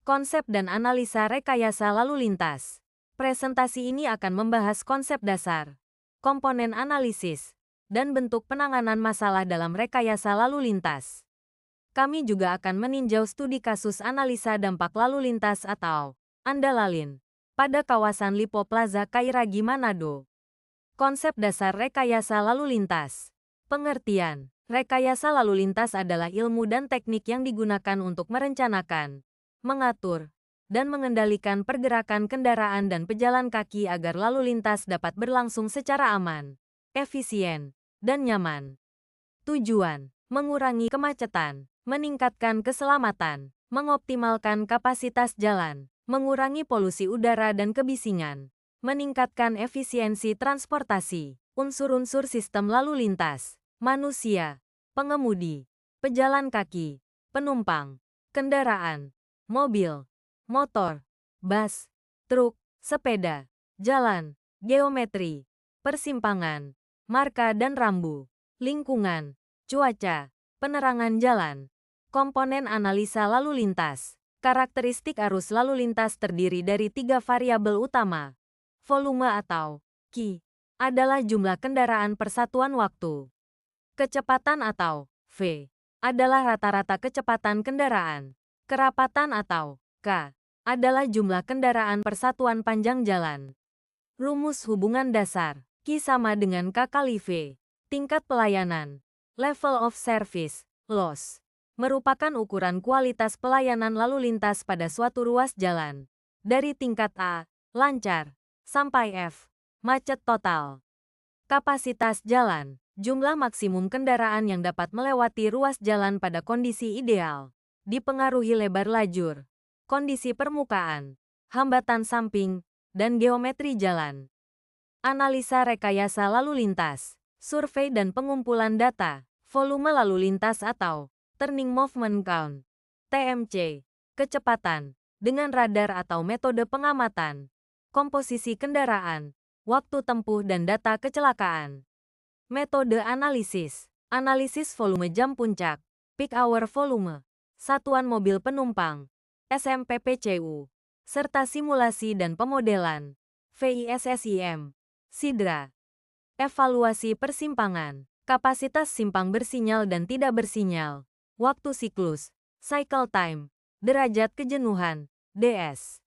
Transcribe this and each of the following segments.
Konsep dan analisa rekayasa lalu lintas. Presentasi ini akan membahas konsep dasar, komponen analisis, dan bentuk penanganan masalah dalam rekayasa lalu lintas. Kami juga akan meninjau studi kasus analisa dampak lalu lintas atau ANDALALIN pada kawasan Lipo Plaza Kairagi Manado. Konsep dasar rekayasa lalu lintas. Pengertian. Rekayasa lalu lintas adalah ilmu dan teknik yang digunakan untuk merencanakan, mengatur, dan mengendalikan pergerakan kendaraan dan pejalan kaki agar lalu lintas dapat berlangsung secara aman, efisien, dan nyaman. Tujuan: mengurangi kemacetan, meningkatkan keselamatan, mengoptimalkan kapasitas jalan, mengurangi polusi udara dan kebisingan, meningkatkan efisiensi transportasi. Unsur-unsur sistem lalu lintas: manusia, pengemudi, pejalan kaki, penumpang, kendaraan, mobil, motor, bus, truk, sepeda, jalan, geometri, persimpangan, marka dan rambu, lingkungan, cuaca, penerangan jalan. Komponen analisa lalu lintas. Karakteristik arus lalu lintas terdiri dari 3 variabel utama. Volume atau Q adalah jumlah kendaraan per satuan waktu. Kecepatan atau V adalah rata-rata kecepatan kendaraan. Kerapatan atau K adalah jumlah kendaraan per satuan panjang jalan. Rumus hubungan dasar. Q sama dengan K kali V. Tingkat pelayanan. Level of service, LOS, merupakan ukuran kualitas pelayanan lalu lintas pada suatu ruas jalan. Dari tingkat A, lancar, sampai F, macet total. Kapasitas jalan. Jumlah maksimum kendaraan yang dapat melewati ruas jalan pada kondisi ideal. Dipengaruhi lebar lajur, kondisi permukaan, hambatan samping, dan geometri jalan. Analisa rekayasa lalu lintas. Survei dan pengumpulan data. Volume lalu lintas atau Turning Movement Count, TMC. Kecepatan, dengan radar atau metode pengamatan. Komposisi kendaraan, waktu tempuh dan data kecelakaan. Metode analisis. Analisis volume jam puncak, peak hour volume, satuan mobil penumpang, SMPPCU, serta simulasi dan pemodelan, VISSIM, SIDRA. Evaluasi persimpangan, kapasitas simpang bersinyal dan tidak bersinyal, waktu siklus, cycle time, derajat kejenuhan, DS.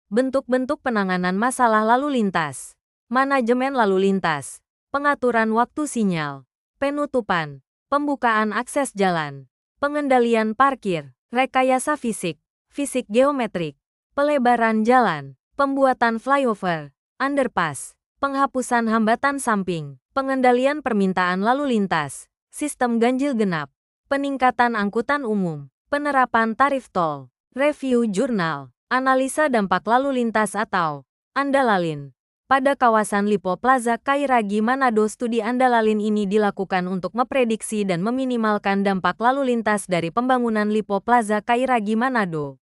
Bentuk-bentuk penanganan masalah lalu lintas. Manajemen lalu lintas. Pengaturan waktu sinyal, penutupan, pembukaan akses jalan, pengendalian parkir, rekayasa fisik, fisik geometrik, pelebaran jalan, pembuatan flyover, underpass, penghapusan hambatan samping, pengendalian permintaan lalu lintas, sistem ganjil genap, peningkatan angkutan umum, penerapan tarif tol, review jurnal, analisa dampak lalu lintas atau ANDALALIN. Pada kawasan Lipo Plaza Kairagi Manado, studi ANDALALIN ini dilakukan untuk memprediksi dan meminimalkan dampak lalu lintas dari pembangunan Lipo Plaza Kairagi Manado.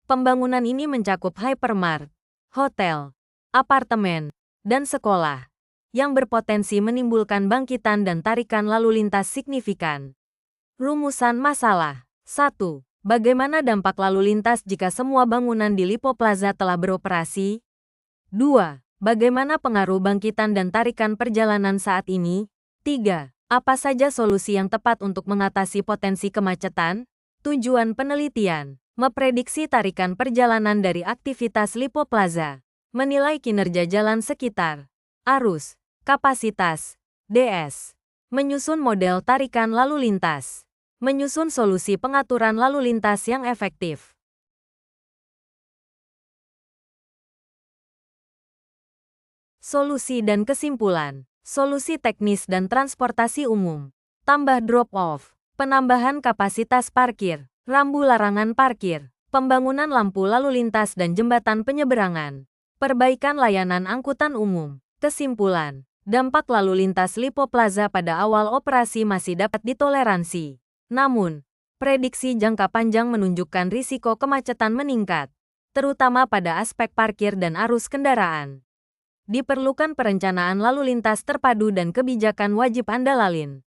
Pembangunan ini mencakup hypermart, hotel, apartemen, dan sekolah, yang berpotensi menimbulkan bangkitan dan tarikan lalu lintas signifikan. Rumusan masalah. 1. Bagaimana dampak lalu lintas jika semua bangunan di Lipo Plaza telah beroperasi? 2. Bagaimana pengaruh bangkitan dan tarikan perjalanan saat ini? 3. Apa saja solusi yang tepat untuk mengatasi potensi kemacetan? Tujuan penelitian: memprediksi tarikan perjalanan dari aktivitas Lipo Plaza, menilai kinerja jalan sekitar, arus, kapasitas, DS, menyusun model tarikan lalu lintas, menyusun solusi pengaturan lalu lintas yang efektif. Solusi dan kesimpulan. Solusi teknis dan transportasi umum. Tambah drop-off, penambahan kapasitas parkir, rambu larangan parkir, pembangunan lampu lalu lintas dan jembatan penyeberangan, perbaikan layanan angkutan umum. Kesimpulan, dampak lalu lintas Lipo Plaza pada awal operasi masih dapat ditoleransi. Namun, prediksi jangka panjang menunjukkan risiko kemacetan meningkat, terutama pada aspek parkir dan arus kendaraan. Diperlukan perencanaan lalu lintas terpadu dan kebijakan wajib ANDALALIN.